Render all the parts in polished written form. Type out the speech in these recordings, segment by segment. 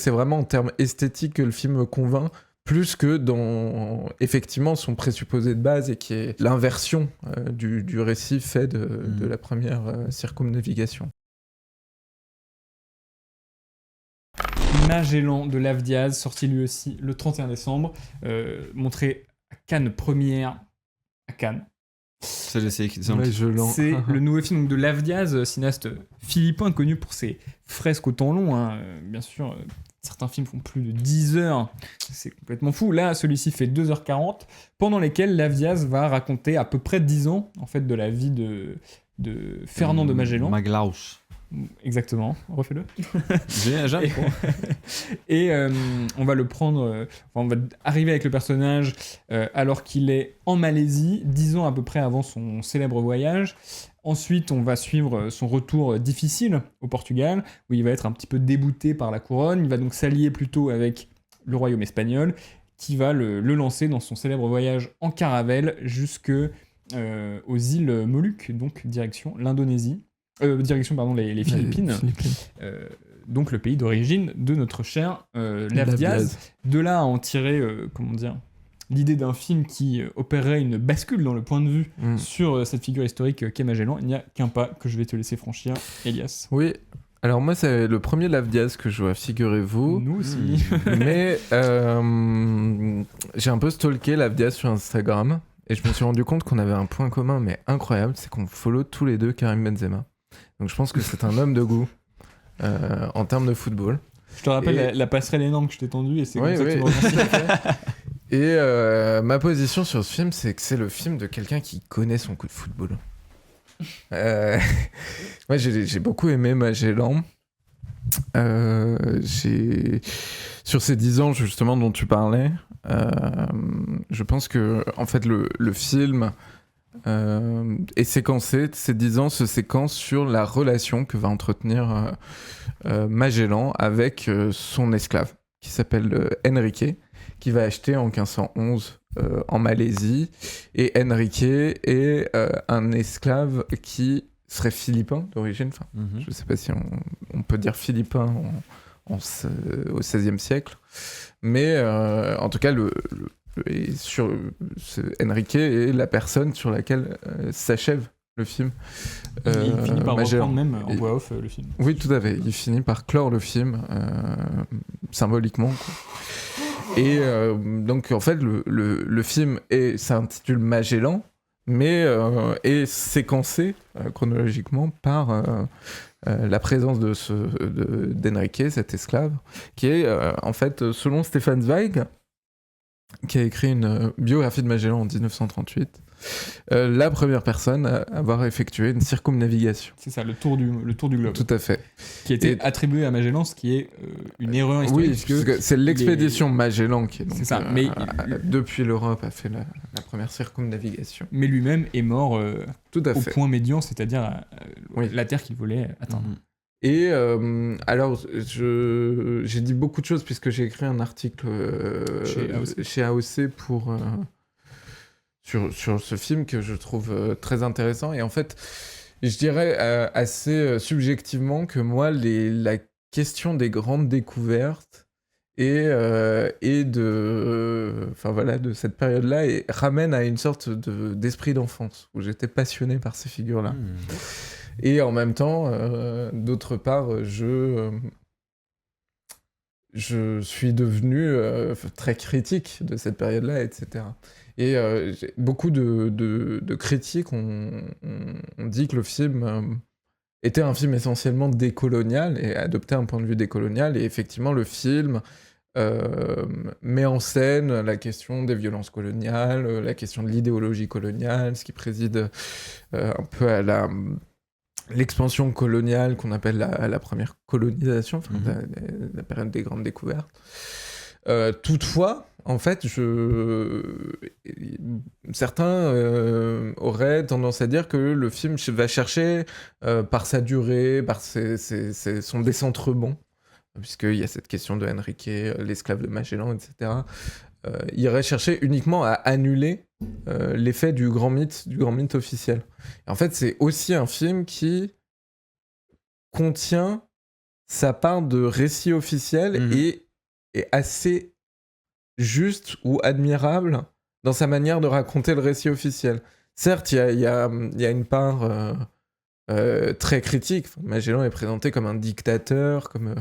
C'est vraiment en termes esthétiques que le film me convainc, plus que dans effectivement son présupposé de base et qui est l'inversion du récit fait de la première circumnavigation. Magellan de Lav Diaz, sorti lui aussi le 31 décembre, montré à Cannes première, à Cannes. Ça, j'essaie. C'est le nouveau film de Lav Diaz, cinéaste philippin connu pour ses fresques au temps long. Bien sûr, certains films font plus de 10 heures, c'est complètement fou. Là, celui-ci fait 2h40, pendant lesquelles Lav Diaz va raconter à peu près 10 ans en fait, de la vie de Fernand de Magellan. Maglaus. Exactement, refais-le. J'aime. Et on va le prendre, on va arriver avec le personnage alors qu'il est en Malaisie, 10 ans à peu près avant son célèbre voyage. Ensuite, on va suivre son retour difficile au Portugal, où il va être un petit peu débouté par la couronne. Il va donc s'allier plutôt avec le royaume espagnol, qui va le lancer dans son célèbre voyage en caravelle jusque aux îles Moluques, donc direction l'Indonésie. Direction les Philippines, donc le pays d'origine de notre cher Lav Diaz. De là à en tirer, l'idée d'un film qui opérerait une bascule dans le point de vue sur cette figure historique qu'est Magellan, il n'y a qu'un pas que je vais te laisser franchir, Elias. Oui, alors moi c'est le premier Lav Diaz que je vois, figurez-vous. Nous aussi. Mais j'ai un peu stalké Lav Diaz sur Instagram et je me suis rendu compte qu'on avait un point commun mais incroyable, c'est qu'on follow tous les deux Karim Benzema. Donc je pense que c'est un homme de goût en termes de football. Je te rappelle la passerelle énorme que je t'ai tendue et c'est comme ça que tu me remercies. Et ma position sur ce film, c'est que c'est le film de quelqu'un qui connaît son coup de football. Moi, j'ai beaucoup aimé Magellan. Sur ces 10 ans justement dont tu parlais, je pense que en fait le film est séquencé, ces 10 ans se séquencent sur la relation que va entretenir Magellan avec son esclave qui s'appelle Enrique, qui va acheter en 1511 en Malaisie, et Enrique est un esclave qui serait philippin d'origine, je sais pas si on peut dire philippin au XVIe siècle, mais en tout cas Enrique est la personne sur laquelle s'achève le film. Il finit par Magellan. reprendre même en voix off le film. Oui, tout à fait. Il finit par clore le film symboliquement, quoi. Et donc en fait le film s'intitule Magellan, mais est séquencé chronologiquement par la présence d'Enrique, cet esclave, qui est en fait, selon Stefan Zweig, qui a écrit une biographie de Magellan en 1938, la première personne à avoir effectué une circumnavigation. C'est ça, le tour du globe. Tout à fait. Qui a été attribué à Magellan, ce qui est une erreur historique. Oui, parce que c'est l'expédition Magellan qui est donc, c'est ça, mais depuis l'Europe a fait la première circumnavigation. Mais lui-même est mort Tout à au fait. point médian, c'est-à-dire la Terre qu'il voulait atteindre. Et alors, j'ai dit beaucoup de choses puisque j'ai écrit un article chez AOC sur ce film que je trouve très intéressant. Et en fait, je dirais assez subjectivement que moi, la question des grandes découvertes et de cette période-là ramène à une sorte d'esprit d'enfance où j'étais passionné par ces figures-là. Et en même temps, d'autre part, je suis devenu très critique de cette période-là, etc. Et beaucoup de critiques ont dit que le film était un film essentiellement décolonial et adoptait un point de vue décolonial. Et effectivement, le film met en scène la question des violences coloniales, la question de l'idéologie coloniale, ce qui préside un peu à l'expansion coloniale qu'on appelle la première colonisation, la période des grandes découvertes. Toutefois, en fait, certains auraient tendance à dire que le film va chercher, par sa durée, par son décentrement, puisqu'il y a cette question de Enrique, l'esclave de Magellan, etc., il irait chercher uniquement à annuler l'effet du grand mythe officiel. Et en fait, c'est aussi un film qui contient sa part de récit officiel est assez juste ou admirable dans sa manière de raconter le récit officiel. Certes, il y a une part très critique. Magellan est présenté comme un dictateur, comme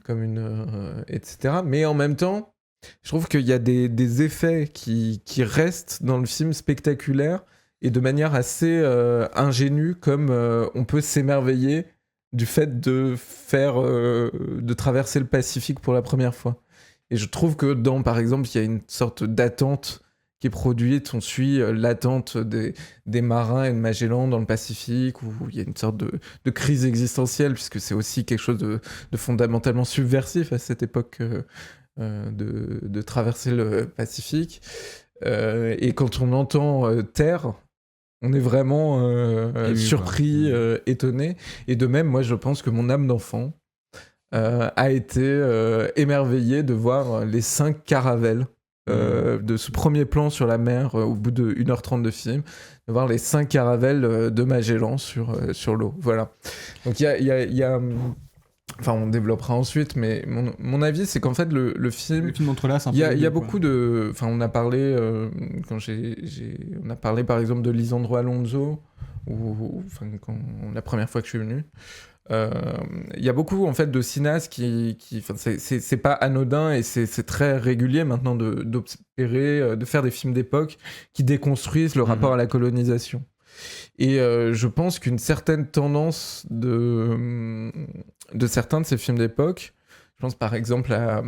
une... etc. Mais en même temps, je trouve qu'il y a des effets qui restent dans le film spectaculaires et de manière assez ingénue, comme on peut s'émerveiller du fait de traverser le Pacifique pour la première fois. Et je trouve que par exemple, il y a une sorte d'attente qui est produite. On suit l'attente des marins et de Magellan dans le Pacifique, où il y a une sorte de crise existentielle, puisque c'est aussi quelque chose de fondamentalement subversif à cette époque de traverser le Pacifique. Et quand on entend Terre, on est vraiment surpris, étonné. Et de même, moi, je pense que mon âme d'enfant a été émerveillée de voir les 5 caravelles de ce premier plan sur la mer au bout de 1h30 de film, de voir les 5 caravelles de Magellan sur l'eau. Voilà. Donc il y a enfin, on développera ensuite, mais mon avis, c'est qu'en fait, le film... Le film entrelace un peu. Il y a beaucoup de... Enfin, on a parlé, on a parlé, par exemple, de Lisandro Alonso, la première fois que je suis venu. Il y a beaucoup, en fait, de cinéastes qui c'est pas anodin et c'est très régulier maintenant d'opérer, de faire des films d'époque qui déconstruisent le rapport à la colonisation. Et je pense qu'une certaine tendance de certains de ces films d'époque, je pense par exemple à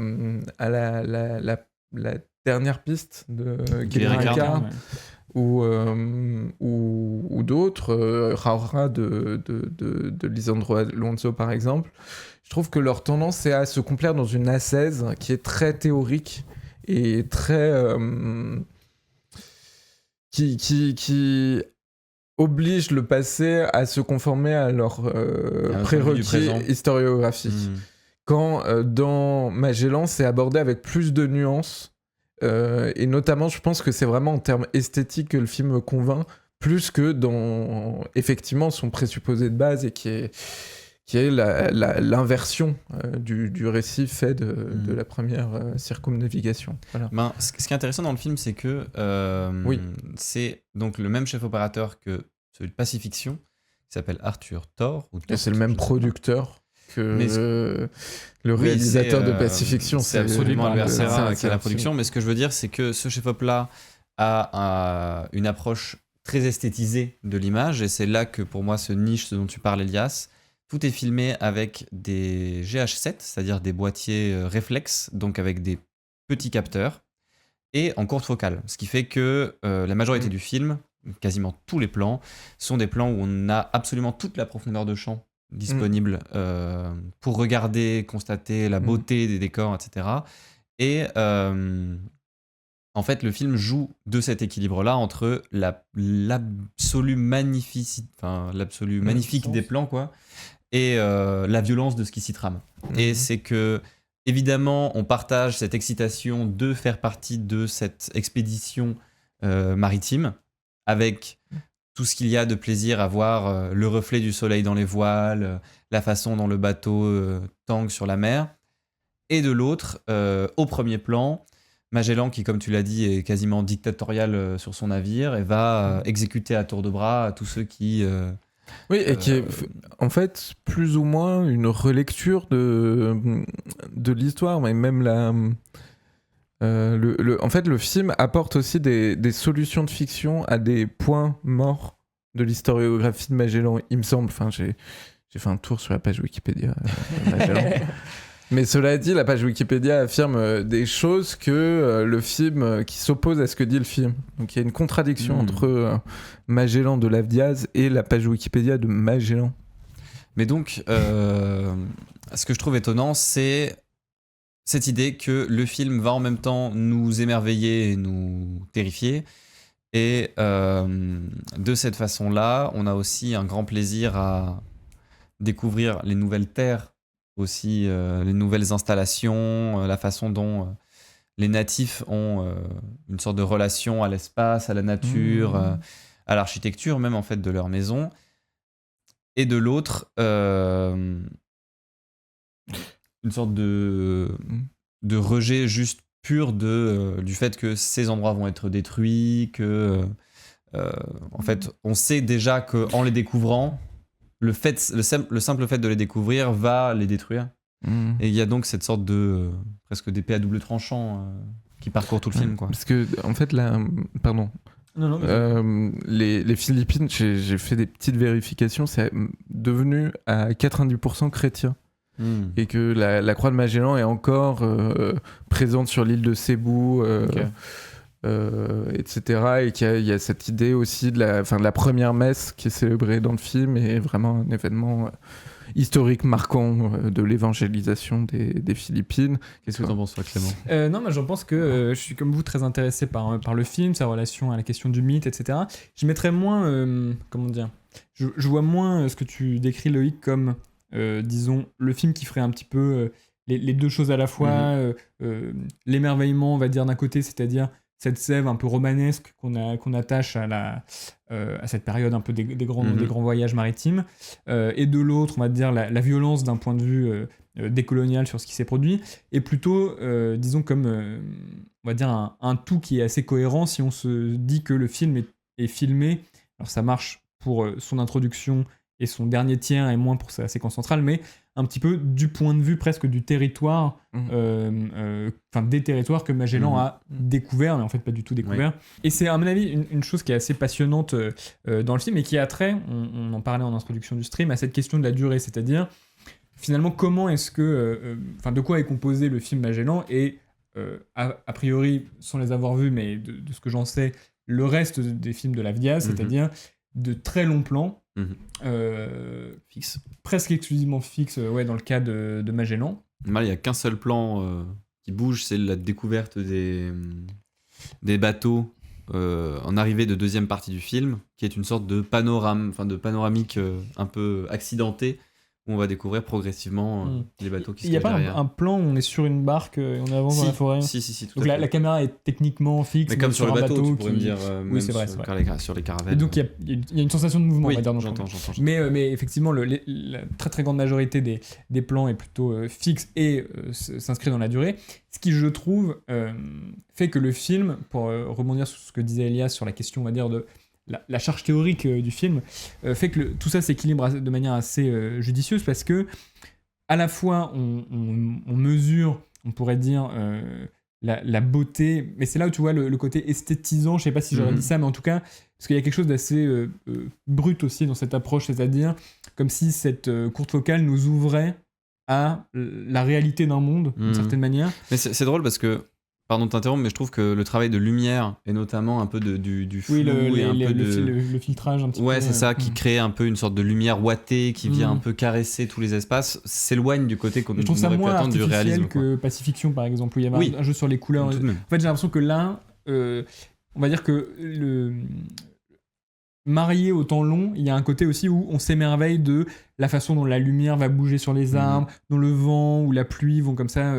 la dernière piste de Guillermo Ricard, ou d'autres, Raura de Lisandro Alonso par exemple, je trouve que leur tendance c'est à se complaire dans une ascèse qui est très théorique et très... qui oblige le passé à se conformer à leurs prérequis historiographiques. Quand dans Magellan, c'est abordé avec plus de nuances, et notamment, je pense que c'est vraiment en termes esthétiques que le film me convainc, plus que dans, effectivement, son présupposé de base, et qui est l'inversion du récit fait de la première circumnavigation. Voilà. Ce qui est intéressant dans le film, c'est que c'est donc le même chef opérateur que celui de Pacifiction, qui s'appelle Arthur Thor. Et c'est le même producteur que le réalisateur de Pacifiction. C'est absolument adversaire à la production. Mais ce que je veux dire, c'est que ce chef-op-là a une approche très esthétisée de l'image. Et c'est là que, pour moi, se niche ce dont tu parles, Elias. Tout est filmé avec des GH7, c'est-à-dire des boîtiers réflexes, donc avec des petits capteurs, et en courte focale. Ce qui fait que la majorité du film, quasiment tous les plans, sont des plans où on a absolument toute la profondeur de champ disponible pour regarder, constater la beauté des décors, etc. Et en fait, le film joue de cet équilibre-là entre l'absolu magnifique des plans, quoi, et la violence de ce qui s'y trame. Et c'est que, évidemment, on partage cette excitation de faire partie de cette expédition maritime, avec tout ce qu'il y a de plaisir à voir, le reflet du soleil dans les voiles, la façon dont le bateau tangue sur la mer. Et de l'autre, au premier plan, Magellan, qui, comme tu l'as dit, est quasiment dictatorial sur son navire, et va exécuter à tour de bras tous ceux qui... Oui, et qui est en fait plus ou moins une relecture de l'histoire, mais même en fait, le film apporte aussi des solutions de fiction à des points morts de l'historiographie de Magellan, il me semble. Enfin, j'ai fait un tour sur la page Wikipédia de Magellan. Mais cela dit, la page Wikipédia affirme des choses que le film qui s'oppose à ce que dit le film. Donc il y a une contradiction entre Magellan de Lav Diaz et la page Wikipédia de Magellan. Mais donc, ce que je trouve étonnant, c'est cette idée que le film va en même temps nous émerveiller et nous terrifier. Et de cette façon-là, on a aussi un grand plaisir à découvrir les nouvelles terres, aussi les nouvelles installations, la façon dont les natifs ont une sorte de relation à l'espace, à la nature, à l'architecture même en fait de leur maison. Et de l'autre, une sorte de rejet juste pur du fait que ces endroits vont être détruits, que en fait on sait déjà qu'en les découvrant, le simple fait de les découvrir va les détruire. Et il y a donc cette sorte de presque d'épée à double tranchant qui parcourt tout le film, quoi. Parce que en fait là, pardon. Non, les Philippines, j'ai fait des petites vérifications, c'est devenu à 90% chrétien. Et que la croix de Magellan est encore présente sur l'île de Cebu, etc. Et qu'il y a cette idée aussi de la première messe qui est célébrée dans le film et vraiment un événement historique marquant de l'évangélisation des Philippines. Qu'est-ce que tu en penses, toi, Clément ? Non, mais j'en pense que je suis comme vous très intéressé par le film, sa relation à la question du mythe, etc. Je mettrais moins, comment dire, je vois moins ce que tu décris, Loïc, comme disons le film qui ferait un petit peu les deux choses à la fois, l'émerveillement, on va dire, d'un côté, c'est-à-dire cette sève un peu romanesque qu'on attache à cette période un peu des grands voyages maritimes, et de l'autre, on va dire, la violence d'un point de vue décolonial sur ce qui s'est produit, et plutôt, disons, comme, on va dire, un tout qui est assez cohérent si on se dit que le film est filmé, alors ça marche pour son introduction et son dernier tiers, et moins pour sa séquence centrale, mais un petit peu du point de vue presque du territoire, des territoires que Magellan a découvert, mais en fait pas du tout découvert. Oui. Et c'est à mon avis une chose qui est assez passionnante dans le film et qui a trait, on en parlait en introduction du stream, à cette question de la durée, c'est-à-dire finalement comment est-ce que, de quoi est composé le film Magellan, et a priori, sans les avoir vus, mais de ce que j'en sais, le reste des films de Lavdia, c'est-à-dire de très longs plans, fixe, presque exclusivement fixe, dans le cas de Magellan. Mal, il n'y a qu'un seul plan qui bouge, c'est la découverte des bateaux en arrivée de deuxième partie du film, qui est une sorte de panoramique un peu accidenté, où on va découvrir progressivement les bateaux qui se cachent derrière. Il n'y a pas un plan où on est sur une barque et on avance dans la forêt. Si, tout donc à fait. La caméra est techniquement fixe. Mais comme sur le bateau, tu pourrais me dire, oui, c'est vrai, sur les caravelles. Et donc il y a une sensation de mouvement, oui, on va dire. J'entends. Mais effectivement, la très très grande majorité des plans est plutôt fixe et s'inscrit dans la durée. Ce qui, je trouve, fait que le film, pour rebondir sur ce que disait Elias sur la question, on va dire, de la charge théorique du film, fait que tout ça s'équilibre de manière assez judicieuse, parce que à la fois on mesure, on pourrait dire, la beauté, mais c'est là où tu vois le côté esthétisant, je sais pas si j'aurais dit ça, mais en tout cas, parce qu'il y a quelque chose d'assez brut aussi dans cette approche, c'est-à-dire comme si cette courte focale nous ouvrait à la réalité d'un monde, d'une certaine manière. Mais c'est drôle parce que, pardon de t'interrompre, mais je trouve que le travail de lumière, et notamment un peu du flou, et un peu le filtrage un petit peu. Ouais, c'est ça, qui crée un peu une sorte de lumière ouatée, qui vient un peu caresser tous les espaces, s'éloigne du côté qu'on aurait pu attendre du réalisme. Que Pacifiction, par exemple, où il y avait un jeu sur les couleurs. En fait, j'ai l'impression que là, on va dire que marié au temps long, il y a un côté aussi où on s'émerveille de la façon dont la lumière va bouger sur les arbres, dont le vent ou la pluie vont comme ça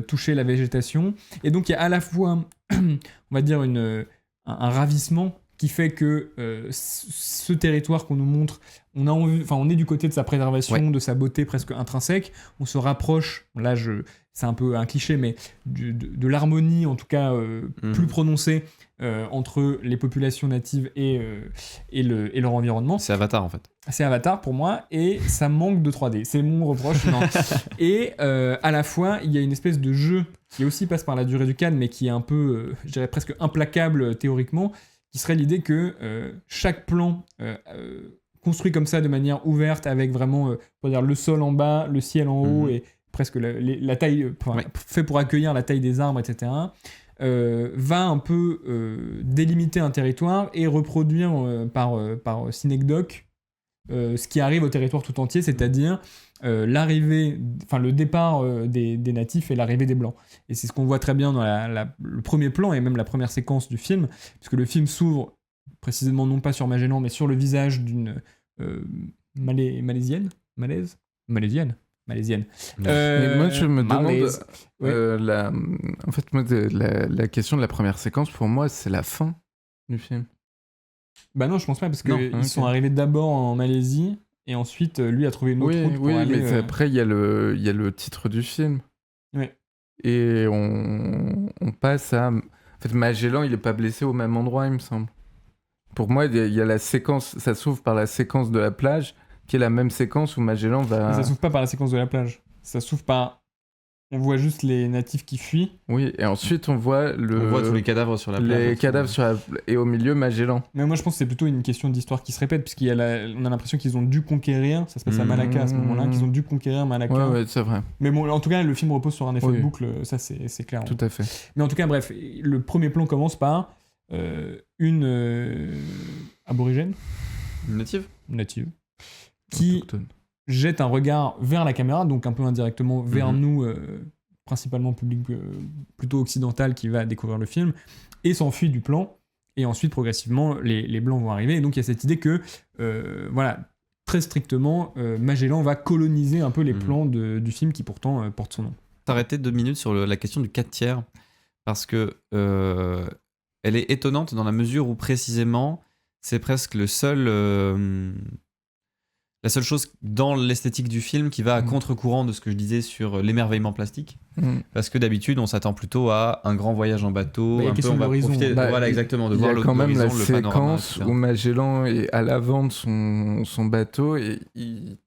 toucher la végétation. Et donc il y a à la fois, on va dire, un ravissement qui fait que ce territoire qu'on nous montre, on est du côté de sa préservation, de sa beauté presque intrinsèque. On se rapproche, là c'est un peu un cliché, mais de l'harmonie en tout cas plus prononcée entre les populations natives et leur environnement. C'est Avatar en fait. C'est Avatar pour moi, et ça manque de 3D. C'est mon reproche. Non. Et à la fois, il y a une espèce de jeu qui aussi passe par la durée du cadre, mais qui est un peu, je dirais presque implacable théoriquement, qui serait l'idée que chaque plan construit comme ça de manière ouverte, avec vraiment on va dire, le sol en bas, le ciel en haut, et presque la taille, fait pour accueillir la taille des arbres, etc., va un peu délimiter un territoire et reproduire par synecdoque ce qui arrive au territoire tout entier, c'est-à-dire le départ des natifs et l'arrivée des Blancs. Et c'est ce qu'on voit très bien dans le premier plan et même la première séquence du film, puisque le film s'ouvre précisément non pas sur Magellan, mais sur le visage d'une malaisienne. Mais moi, je me demande, en fait, moi, la question de la première séquence, pour moi, c'est la fin du film. Bah non, je pense pas, parce qu'ils sont arrivés d'abord en Malaisie, et ensuite lui a trouvé une autre route pour oui, aller... mais après il y a le titre du film. Ouais. Et on passe à... En fait, Magellan, il est pas blessé au même endroit, il me semble. Pour moi, il y a la séquence, ça s'ouvre par la séquence de la plage, qui est la même séquence où Magellan va... Mais ça s'ouvre pas par la séquence de la plage. Ça s'ouvre par... On voit juste les natifs qui fuient. Oui, et ensuite on voit tous les cadavres sur la plage. Les cadavres et au milieu Magellan. Mais moi je pense que c'est plutôt une question d'histoire qui se répète, puisqu'on a l'impression qu'ils ont dû conquérir, ça se passe à Malacca à ce moment-là, qu'ils ont dû conquérir Malacca. Ouais, c'est vrai. Mais bon, en tout cas, le film repose sur un effet de boucle, ça c'est clair. Tout à fait. Mais en tout cas, bref, le premier plan commence par une aborigène. Native. Qui... Autochtone. Jette un regard vers la caméra, donc un peu indirectement vers nous, principalement public plutôt occidental qui va découvrir le film, et s'enfuit du plan. Et ensuite, progressivement, les Blancs vont arriver. Et donc, il y a cette idée que, très strictement, Magellan va coloniser un peu les plans du film qui pourtant porte son nom. T'arrêter 2 minutes sur la question du 4/3, parce que elle est étonnante dans la mesure où, précisément, c'est presque la seule chose dans l'esthétique du film qui va à contre-courant de ce que je disais sur l'émerveillement plastique. Parce que d'habitude, on s'attend plutôt à un grand voyage en bateau, un peu, on va profiter voilà, exactement, de voir l'autre horizon. Il y a quand même la panorama, séquence où Magellan est à l'avant de son bateau et il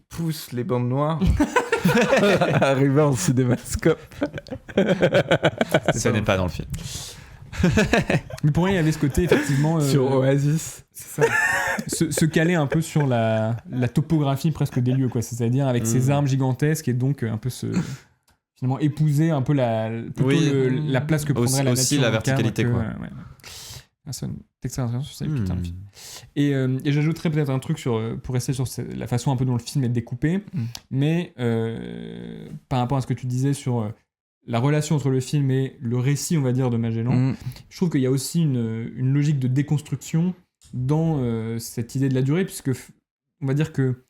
pousse les bandes noires arriver en cinémascope. Ça n'est pas dans le film. Mais pour moi, il y avait ce côté, effectivement... sur Oasis. C'est ça. se caler un peu sur la topographie presque des lieux, quoi. C'est-à-dire avec ces armes gigantesques et donc un peu finalement épouser un peu la place que prendrait la nature. Aussi la verticalité, quoi. C'est une excellente référence sur ça, putain, le film. Et j'ajouterais peut-être un truc pour rester sur la façon un peu dont le film est découpé, mais par rapport à ce que tu disais sur... la relation entre le film et le récit, on va dire, de Magellan, je trouve qu'il y a aussi une logique de déconstruction dans cette idée de la durée, puisque on va dire que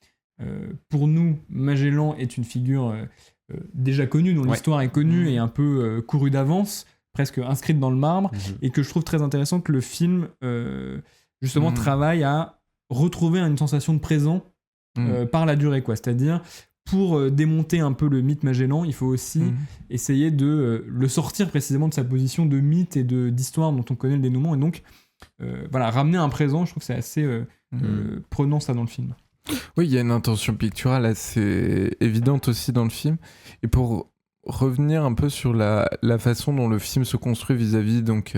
pour nous, Magellan est une figure déjà connue, dont l'histoire est connue et un peu courue d'avance, presque inscrite dans le marbre, et que je trouve très intéressant que le film, justement, travaille à retrouver une sensation de présent par la durée, quoi. C'est-à-dire... pour démonter un peu le mythe Magellan, il faut aussi essayer de le sortir précisément de sa position de mythe et d'histoire dont on connaît le dénouement. Et donc, ramener un présent, je trouve que c'est assez prenant ça dans le film. Oui, il y a une intention picturale assez évidente aussi dans le film. Et pour revenir un peu sur la façon dont le film se construit vis-à-vis donc,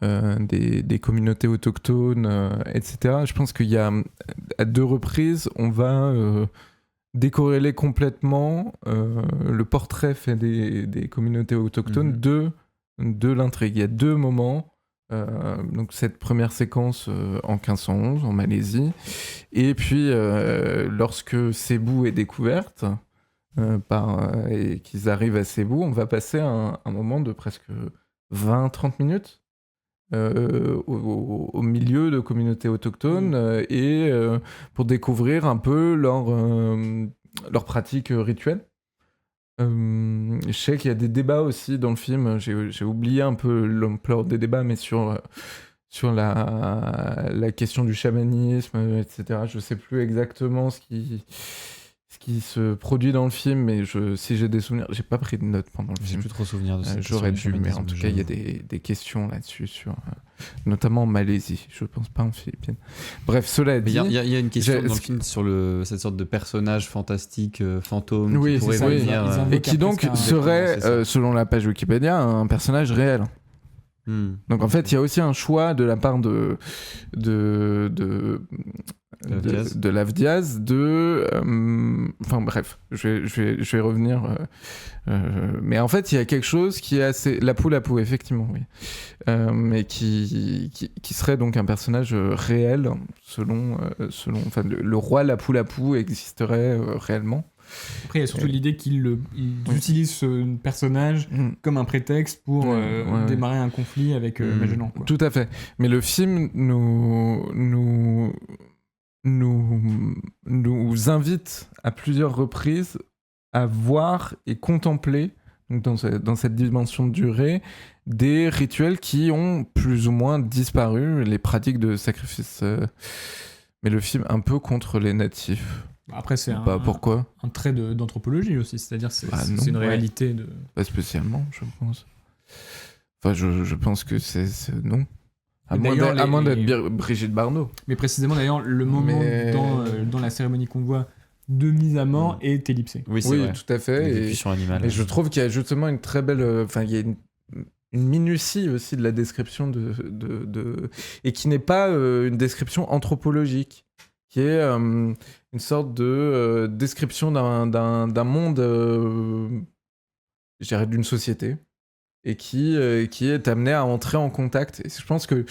des communautés autochtones, etc., je pense qu'il y a à 2 reprises, on va... décorréler complètement le portrait fait des communautés autochtones de l'intrigue. Il y a 2 moments, donc cette première séquence en 1511 en Malaisie, et puis lorsque Cebu est découverte et qu'ils arrivent à Cebu, on va passer un moment de presque 20-30 minutes au milieu de communautés autochtones et pour découvrir un peu leurs pratiques rituelles. Je sais qu'il y a des débats aussi dans le film, j'ai oublié un peu l'ampleur des débats, mais sur la question du chamanisme, etc. Je sais plus exactement ce qui se produit dans le film, mais si j'ai des souvenirs, j'ai pas pris de notes pendant le film. J'ai plus trop souvenir de ça. J'aurais dû, mais en tout cas, il y a des questions là-dessus, notamment en Malaisie. Je pense pas en Philippines. Bref, cela dit... Il y a une question dans le film sur cette sorte de personnage fantastique, fantôme, qui pourrait venir... et qui donc serait, selon la page Wikipédia, un personnage réel. Donc en fait, il y a aussi un choix de la part de Lavdiaz enfin bref, je vais revenir mais en fait il y a quelque chose qui est assez Lapu-Lapu, effectivement, oui, mais qui serait donc un personnage réel selon enfin le roi Lapu-Lapu existerait réellement. Après, il y a surtout l'idée qu'ils utilisent ce personnage comme un prétexte pour démarrer un conflit avec Magellan, quoi. Tout à fait. Mais le film nous invite à plusieurs reprises à voir et contempler, donc dans cette dimension de durée, des rituels qui ont plus ou moins disparu, les pratiques de sacrifice mais le film un peu contre les natifs. Après, c'est pourquoi un trait d'anthropologie aussi, c'est-à-dire c'est une réalité de... Pas spécialement, je pense. Enfin, je pense que c'est non. À moins d'être Brigitte Bardot. Mais précisément, d'ailleurs, le moment dans la cérémonie qu'on voit de mise à mort est ellipsé. Oui, tout à fait. L'exécution animale. Et je trouve qu'il y a justement une très belle... Enfin, il y a une minutie aussi de la description et qui n'est pas une description anthropologique, qui est une sorte de description d'un monde, je dirais, d'une société, et qui est amené à entrer en contact. Et je pense que,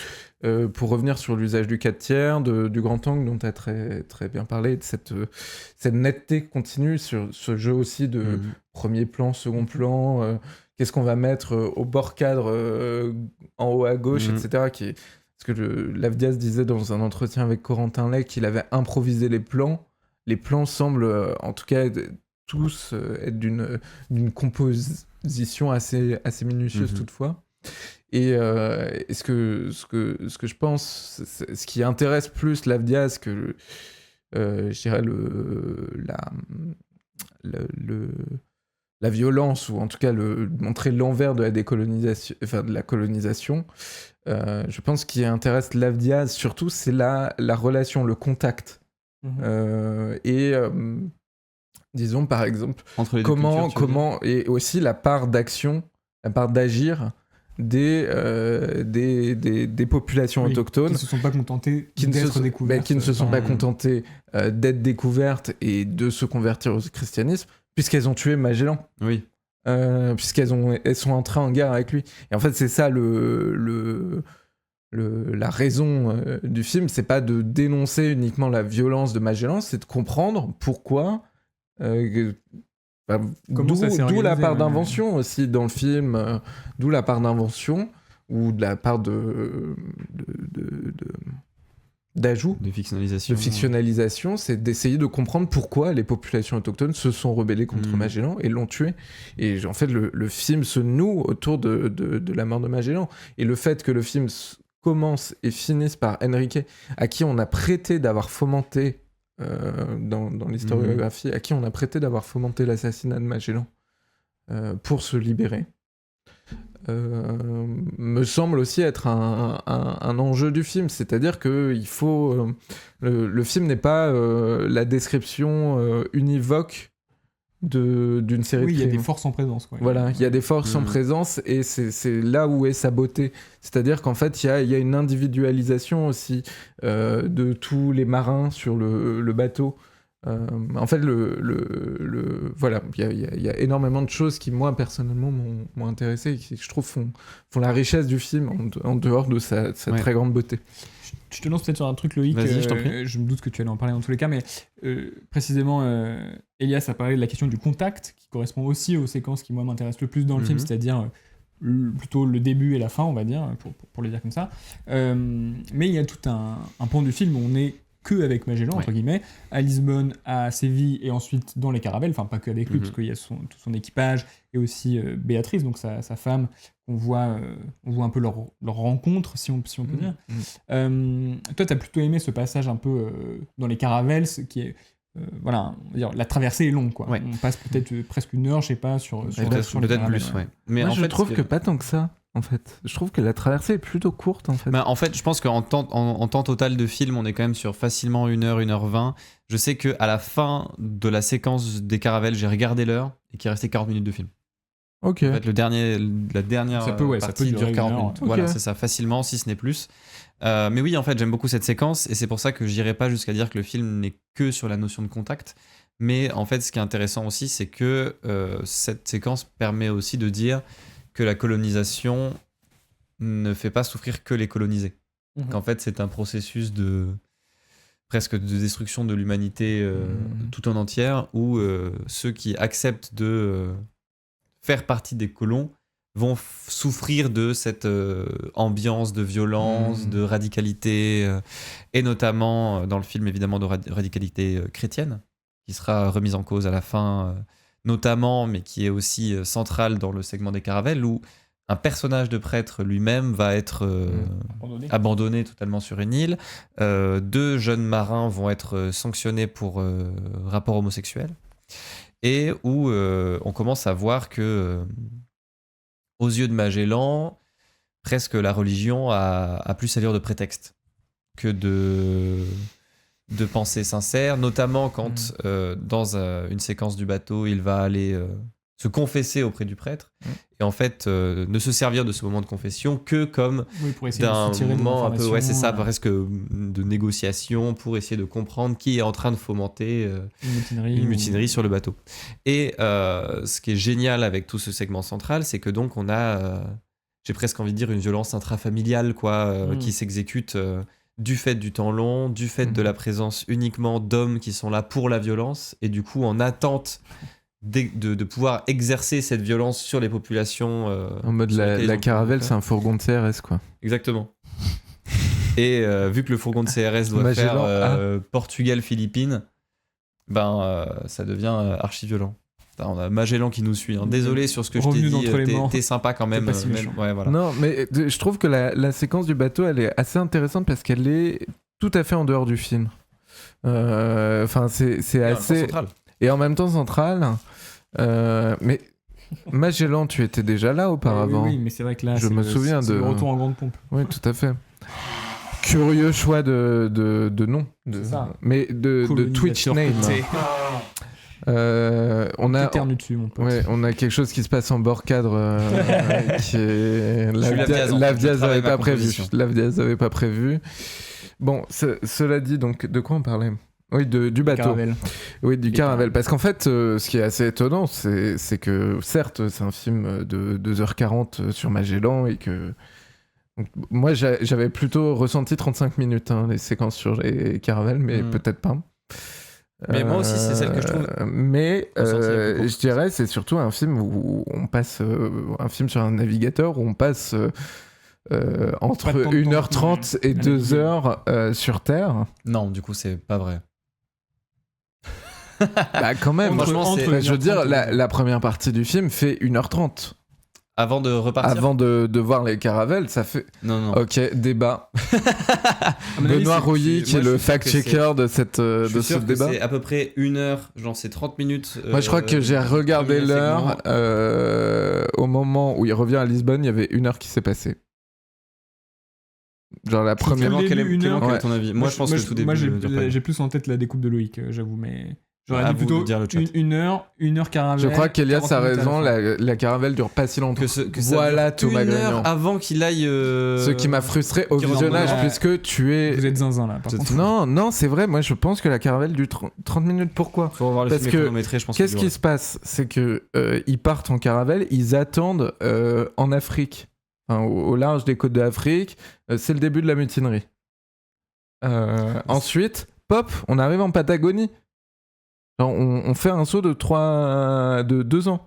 pour revenir sur l'usage du 4/3, du grand angle dont tu as très, très bien parlé, de cette netteté continue sur ce jeu aussi de premier plan, second plan, qu'est-ce qu'on va mettre au bord cadre, en haut à gauche, etc. Parce que Lavdias disait dans un entretien avec Corentin Lay qu'il avait improvisé les plans. Les plans semblent, en tout cas, tous être d'une composition assez minutieuse toutefois. Et ce que je pense, ce qui intéresse plus Lavdias que, je dirais, la violence, ou en tout cas montrer l'envers de la décolonisation, enfin de la colonisation, je pense ce qui intéresse Lavdias surtout, c'est la relation, le contact. Disons par exemple entre les comment et aussi la part d'action, la part d'agir des populations autochtones qui ne se sont pas contentées d'être découvertes, qui ne se sont pas contentées d'être découvertes et de se convertir au christianisme, puisqu'elles ont tué Magellan. Oui. Puisqu'elles sont entrées en guerre avec lui. Et en fait, c'est ça la raison du film, c'est pas de dénoncer uniquement la violence de Magellan, c'est de comprendre pourquoi. D'où la part d'invention aussi dans le film, d'où la part d'invention ou de la part d'ajout, de fictionnalisation, c'est d'essayer de comprendre pourquoi les populations autochtones se sont rebellées contre Magellan et l'ont tué. Et en fait, le film se noue autour de la mort de Magellan. Et le fait que le film commence et finisse par Enrique, à qui on a prêté d'avoir fomenté, dans l'historiographie, à qui on a prêté d'avoir fomenté l'assassinat de Magellan pour se libérer, me semble aussi être un enjeu du film. C'est-à-dire que il faut le film n'est pas la description univoque d'une série de crimes. Il y a des forces en présence. Voilà, il y a des forces en présence, et c'est là où est sa beauté. C'est-à-dire qu'en fait, il y a une individualisation aussi de tous les marins sur le bateau. En fait, voilà, il y a énormément de choses qui, moi, personnellement, m'ont intéressé et qui, je trouve, font la richesse du film en dehors de sa très grande beauté. Je te lance peut-être sur un truc, Loïc. Vas-y, je t'en prie. Je me doute que tu allais en parler dans tous les cas, mais précisément, Elias a parlé de la question du contact, qui correspond aussi aux séquences qui, moi, m'intéressent le plus dans le film, c'est-à-dire plutôt le début et la fin, on va dire, pour le dire comme ça. Mais il y a tout un pan du film où on est que avec Magellan, entre guillemets, à Lisbonne, à Séville, et ensuite dans les caravelles, enfin pas que avec lui, parce qu'il y a tout son équipage, et aussi Béatrice, donc sa femme, on voit un peu leur rencontre, si on peut dire. Toi, tu as plutôt aimé ce passage un peu dans les caravelles, qui est... voilà, on va dire, la traversée est longue, quoi. Ouais. On passe peut-être presque une heure, je sais pas, sur peut-être plus, ouais. Mais moi, je trouve que pas tant que ça. En fait, je trouve que la traversée est plutôt courte, en fait. En fait, je pense qu'en temps total de film, on est quand même sur facilement 1h, 1h20. Je sais qu'à la fin de la séquence des caravelles, j'ai regardé l'heure et qu'il restait 40 minutes de film. Ok. En fait, la dernière partie dure 40 minutes. Okay. Voilà, c'est ça, facilement, si ce n'est plus. Mais oui, en fait, j'aime beaucoup cette séquence, et c'est pour ça que j'irai pas jusqu'à dire que le film n'est que sur la notion de contact. Mais en fait, ce qui est intéressant aussi, c'est que cette séquence permet aussi de dire que la colonisation ne fait pas souffrir que les colonisés. Qu'en fait, c'est un processus presque de destruction de l'humanité tout en entière, où ceux qui acceptent de faire partie des colons vont souffrir de cette ambiance de violence, de radicalité, et notamment dans le film, évidemment, de radicalité chrétienne, qui sera remise en cause à la fin, notamment, mais qui est aussi centrale dans le segment des caravelles, où un personnage de prêtre lui-même va être abandonné totalement sur une île. 2 jeunes marins vont être sanctionnés pour rapport homosexuel. Et où on commence à voir que, aux yeux de Magellan, presque la religion a plus allure de prétexte que de pensée sincère, notamment quand, dans une séquence du bateau, il va aller se confesser auprès du prêtre, et en fait ne se servir de ce moment de confession que comme d'un moment un peu, c'est ça, presque de négociation pour essayer de comprendre qui est en train de fomenter une mutinerie sur le bateau. Et ce qui est génial avec tout ce segment central, c'est que donc on a, j'ai presque envie de dire, une violence intrafamiliale qui s'exécute du fait du temps long, du fait de la présence uniquement d'hommes qui sont là pour la violence, et du coup en attente de pouvoir exercer cette violence sur les populations. En mode la caravelle, c'est un fourgon de CRS, quoi. Exactement. Et vu que le fourgon de CRS doit faire Portugal-Philippines, ça devient archi-violent. On a Magellan qui nous suit. Désolé sur ce que je t'ai dit, t'es sympa quand même. Ouais, voilà. Non, mais je trouve que la séquence du bateau, elle est assez intéressante parce qu'elle est tout à fait en dehors du film. Enfin, c'est assez... central. Et en même temps central. Mais Magellan, tu étais déjà là auparavant. Oui, mais c'est vrai que là, je me souviens de le retour en grande pompe. Oui, tout à fait. Curieux choix de nom. Mais de Twitch name. On a dessus, mon pote. Ouais, on a quelque chose qui se passe en bord cadre qui est Lavdiaz avait pas prévu. Bon, cela dit, donc de quoi on parlait? Oui, du bateau. Caravelle. Oui, du Caravelle. Parce qu'en fait, ce qui est assez étonnant, c'est que certes, c'est un film de 2h40 sur Magellan et que donc, moi, j'avais plutôt ressenti 35 minutes, les séquences sur les Caravelles, mais peut-être pas. Mais moi aussi, c'est celle que je trouve. Mais je dirais, c'est surtout un film où on passe, un film sur un navigateur où on passe entre 1h30 et 2h sur Terre. Non, du coup, c'est pas vrai. Bah, quand même. Je veux dire, la première partie du film fait 1h30. Avant de repartir. Avant de voir les Caravelles, ça fait... Non. Ok, débat. Benoît Rouilly, qui est le fact-checker de ce débat. C'est à peu près 1 heure, genre c'est 30 minutes. Moi, je crois que j'ai regardé l'heure. Au moment où il revient à Lisbonne, il y avait 1 heure qui s'est passée. Genre la première... Quel est ton avis? Moi, je pense que tout début... Moi, j'ai plus en tête la découpe de Loïc, j'avoue, mais... J'aurais dit plutôt une heure caravelle. Je crois qu'Elias a raison, la caravelle dure pas si longtemps. Voilà Thomas Grignon. Avant qu'il aille... Ce qui m'a frustré au visionnage, puisque tu es... Vous êtes zinzin là, par contre. Non, c'est vrai, moi je pense que la caravelle dure 30 minutes. Pourquoi? Faut voir le Parce film que chronométré, je pense. Qu'est-ce qui se passe? C'est que ils partent en caravelle, ils attendent en Afrique, au large des côtes de l'Afrique. C'est le début de la mutinerie. Ensuite, pop, on arrive en Patagonie. Alors, on fait un saut de 2 ans.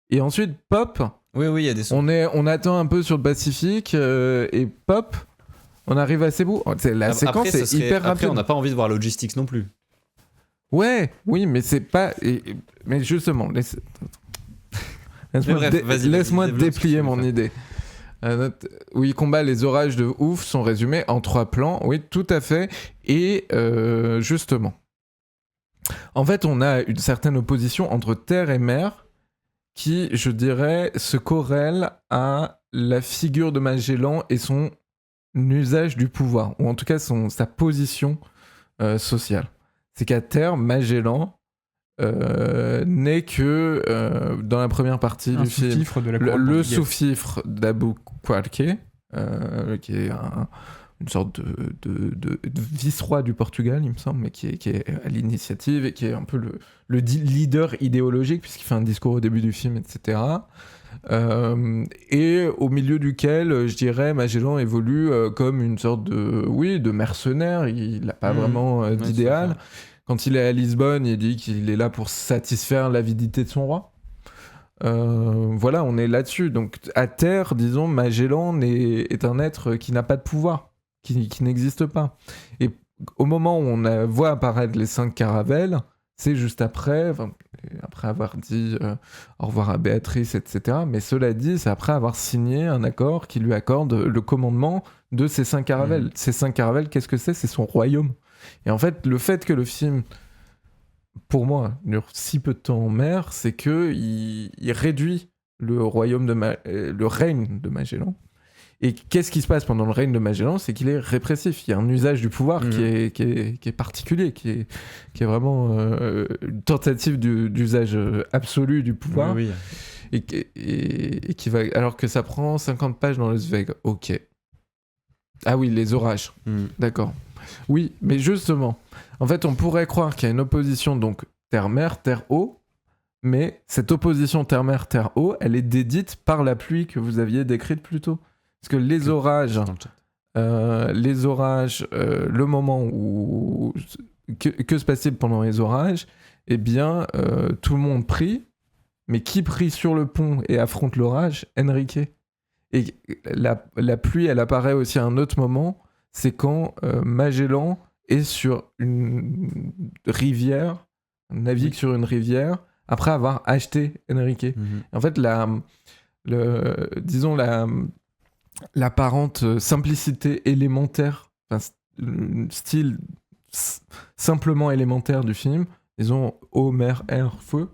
Et ensuite, pop. Oui, il y a des sauts. On attend un peu sur le Pacifique et pop, on arrive à Cebu. La séquence est hyper rapide. Après, on n'a pas envie de voir Logistics non plus. Oui, mais c'est pas... mais justement, laisse-moi déplier mon idée. Où il combat les orages de ouf sont résumés en 3 plans. Oui, tout à fait. Et justement... En fait, on a une certaine opposition entre terre et mer qui, je dirais, se corrèle à la figure de Magellan et son usage du pouvoir, ou en tout cas sa position sociale. C'est qu'à terre, Magellan n'est que, dans la première partie du film, le sous-fifre d'Albuquerque, qui est une sorte de vice-roi du Portugal, il me semble, mais qui est à l'initiative et qui est un peu le leader idéologique, puisqu'il fait un discours au début du film, etc. Et au milieu duquel, je dirais, Magellan évolue comme une sorte de mercenaire. Il n'a pas vraiment d'idéal. Quand il est à Lisbonne, il dit qu'il est là pour satisfaire l'avidité de son roi. Voilà, on est là-dessus. Donc, à terre, disons, Magellan est un être qui n'a pas de pouvoir. Qui n'existe pas. Et au moment où on voit apparaître les 5 caravelles, c'est juste après avoir dit au revoir à Béatrice, etc. Mais cela dit, c'est après avoir signé un accord qui lui accorde le commandement de ces 5 caravelles. Ces 5 caravelles, qu'est-ce que c'est ? C'est son royaume. Et en fait, le fait que le film, pour moi, dure si peu de temps en mer, c'est qu'il réduit le royaume le règne de Magellan. Et qu'est-ce qui se passe pendant le règne de Magellan ? C'est qu'il est répressif. Il y a un usage du pouvoir qui est particulier, qui est vraiment une tentative d'usage absolu du pouvoir. Oui. Et qui va, alors que ça prend 50 pages dans le Zweig. Ok. Ah oui, les orages. D'accord. Oui, mais justement, en fait, on pourrait croire qu'il y a une opposition, donc terre-mer, terre-eau, mais cette opposition terre-mer, terre-eau, elle est dédite par la pluie que vous aviez décrite plus tôt. Parce que les orages, le moment où... Que se passe-t-il pendant les orages ? Eh bien, tout le monde prie, mais qui prie sur le pont et affronte l'orage ? Enrique. Et la pluie, elle apparaît aussi à un autre moment, c'est quand Magellan est sur une rivière, navigue sur une rivière, après avoir acheté Enrique. En fait, disons l'apparente simplicité élémentaire, style simplement élémentaire du film, disons eau, mer, air, feu,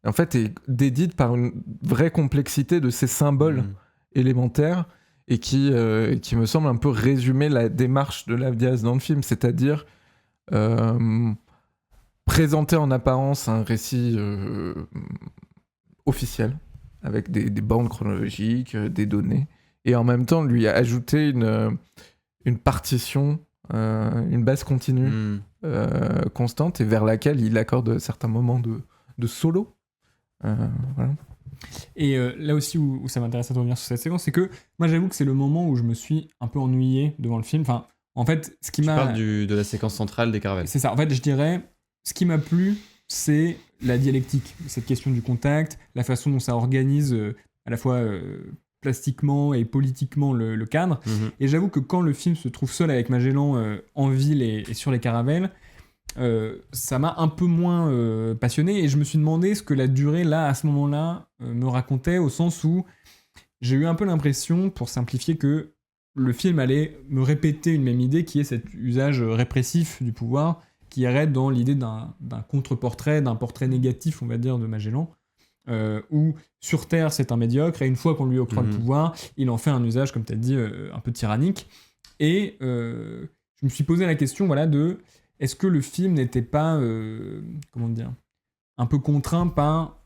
en fait est dédite par une vraie complexité de ces symboles élémentaires et qui me semble un peu résumer la démarche de Lav Diaz dans le film, c'est-à-dire présenter en apparence un récit officiel avec des bandes chronologiques, des données, et en même temps lui ajouter une partition, une base continue constante et vers laquelle il accorde certains moments de solo. Voilà. Et là aussi où ça m'intéresse de revenir sur cette séquence, c'est que moi j'avoue que c'est le moment où je me suis un peu ennuyé devant le film. Enfin, en fait, ce qui m'a... Tu parles de la séquence centrale des caravelles. C'est ça. En fait, je dirais, ce qui m'a plu, c'est la dialectique, cette question du contact, la façon dont ça organise à la fois plastiquement et politiquement le cadre. Et j'avoue que quand le film se trouve seul avec Magellan en ville et sur les caravelles, ça m'a un peu moins passionné, et je me suis demandé ce que la durée là à ce moment-là me racontait, au sens où j'ai eu un peu l'impression, pour simplifier, que le film allait me répéter une même idée, qui est cet usage répressif du pouvoir, qui irait dans l'idée d'un contre-portrait, d'un portrait négatif, on va dire, de Magellan, où sur Terre c'est un médiocre, et une fois qu'on lui octroie le pouvoir, il en fait un usage, comme tu as dit, un peu tyrannique. Et je me suis posé la question, voilà, de est-ce que le film n'était pas, comment dire, un peu contraint par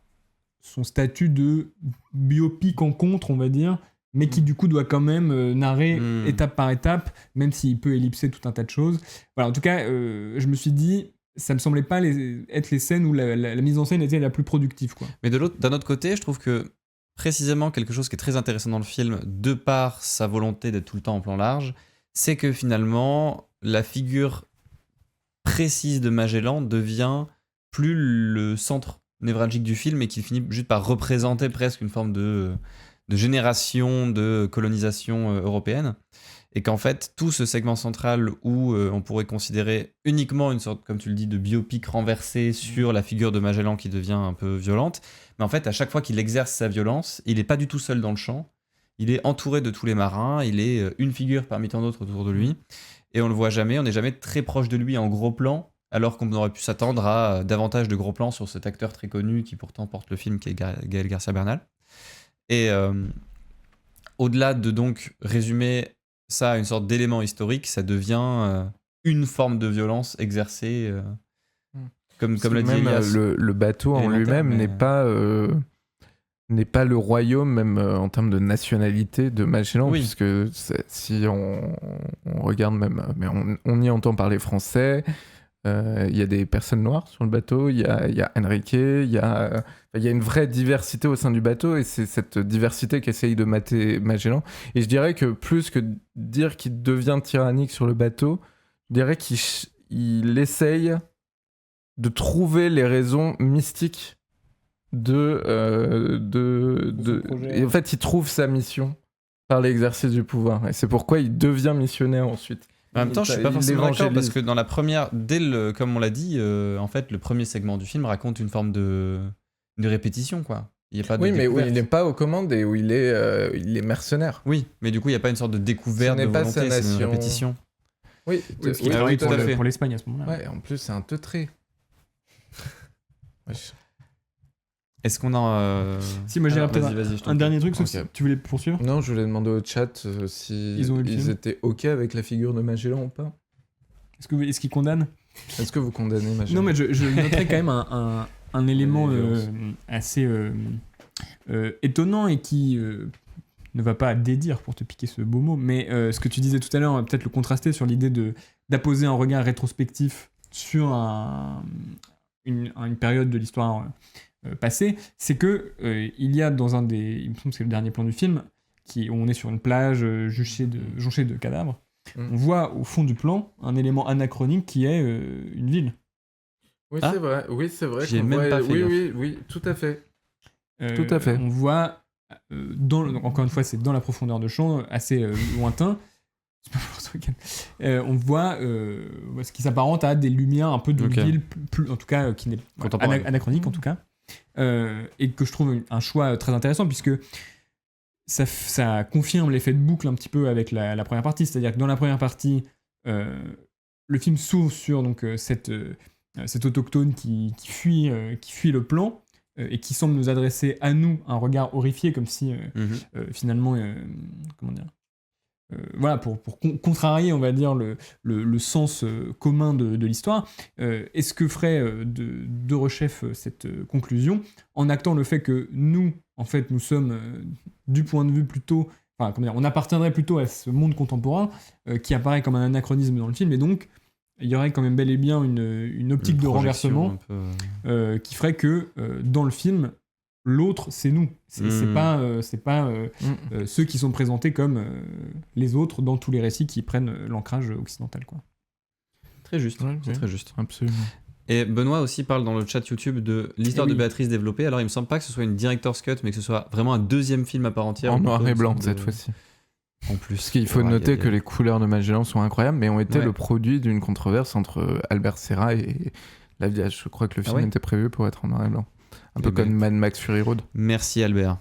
son statut de biopic en contre, on va dire, mais qui du coup doit quand même narrer étape par étape, même s'il peut ellipser tout un tas de choses. Voilà, en tout cas, je me suis dit, ça me semblait pas être les scènes où la mise en scène était la plus productive, quoi. Mais d'un autre côté, je trouve que précisément quelque chose qui est très intéressant dans le film, de par sa volonté d'être tout le temps en plan large, c'est que finalement, la figure précise de Magellan devient plus le centre névralgique du film, et qu'il finit juste par représenter presque une forme de génération de colonisation européenne, et qu'en fait tout ce segment central où on pourrait considérer uniquement une sorte, comme tu le dis, de biopic renversé sur la figure de Magellan qui devient un peu violente, mais en fait à chaque fois qu'il exerce sa violence, il n'est pas du tout seul dans le champ, il est entouré de tous les marins, il est une figure parmi tant d'autres autour de lui, et on le voit jamais, on n'est jamais très proche de lui en gros plan, alors qu'on aurait pu s'attendre à davantage de gros plans sur cet acteur très connu qui pourtant porte le film, qui est Gaël Garcia Bernal. Et au-delà de donc résumer ça à une sorte d'élément historique, ça devient une forme de violence exercée, comme l'a dit Elias. Le bateau en lui-même n'est pas le royaume, même en termes de nationalité, de Magellan, puisque si on regarde même, mais on y entend parler français. Il y a des personnes noires sur le bateau, il y a Enrique, il y a une vraie diversité au sein du bateau, et c'est cette diversité qu'essaye de mater Magellan. Et je dirais que plus que dire qu'il devient tyrannique sur le bateau, je dirais qu'il essaye de trouver les raisons mystiques et en fait il trouve sa mission par l'exercice du pouvoir, et c'est pourquoi il devient missionnaire ensuite. En même temps, je suis pas forcément d'accord parce que dans la première, comme on l'a dit, en fait, le premier segment du film raconte une forme de répétition, quoi. Il y a pas de mais où il n'est pas aux commandes et où il est mercenaire. Oui, mais du coup, il n'y a pas une sorte de découverte de volonté, c'est une répétition. Oui, tout à fait. Pour l'Espagne à ce moment-là. Ouais, en plus, c'est un teutré. Est-ce qu'on a... Si, moi j'irais peut-être un dernier truc, okay. Tu voulais poursuivre ? Non, je voulais demander au chat si ils étaient OK avec la figure de Magellan ou pas. Est-ce qu'ils condamnent ? Est-ce que vous condamnez Magellan ? Non, mais je noterais quand même un élément assez étonnant et qui ne va pas dédire, pour te piquer ce beau mot, mais ce que tu disais tout à l'heure, on va peut-être le contraster sur l'idée d'apposer un regard rétrospectif sur une période de l'histoire passée, c'est que il y a dans il me semble que c'est le dernier plan du film, où on est sur une plage jonchée de cadavres, on voit au fond du plan un élément anachronique qui est une ville. Oui, c'est vrai. Oui, c'est vrai. J'ai même pas fait oui, tout à fait. Tout à fait. On voit, encore une fois, c'est dans la profondeur de champ, assez lointain. On voit ce qui s'apparente à des lumières un peu d'une ville, plus, en tout cas, qui n'est anachronique, en tout cas. Et que je trouve un choix très intéressant, puisque ça confirme l'effet de boucle un petit peu avec la première partie. C'est-à-dire que dans la première partie, le film s'ouvre sur donc, cet autochtone qui fuit le plan et qui semble nous adresser à nous un regard horrifié, comme si finalement, comment dire, voilà, pour contrarier, on va dire, le sens commun de l'histoire. Est-ce que ferait de Rechef cette conclusion en actant le fait que nous, en fait, nous sommes du point de vue plutôt... Enfin, comment dire, on appartiendrait plutôt à ce monde contemporain qui apparaît comme un anachronisme dans le film, et donc il y aurait quand même bel et bien une optique de renversement qui ferait que dans le film, l'autre, c'est nous. C'est pas ceux qui sont présentés comme les autres dans tous les récits qui prennent l'ancrage occidental, quoi. Très juste, c'est très juste. Absolument. Et Benoît aussi parle dans le chat YouTube de l'histoire de Béatrice développée. Alors il me semble pas que ce soit une director's cut, mais que ce soit vraiment un deuxième film à part entière. En noir et blanc cette fois-ci. En plus. Parce qu'il faut noter que les couleurs de Magellan sont incroyables, mais ont été le produit d'une controverse entre Albert Serra et Laviage. Je crois que le film était prévu pour être en noir et blanc. Un peu comme Mad Max Fury Road. Merci Albert.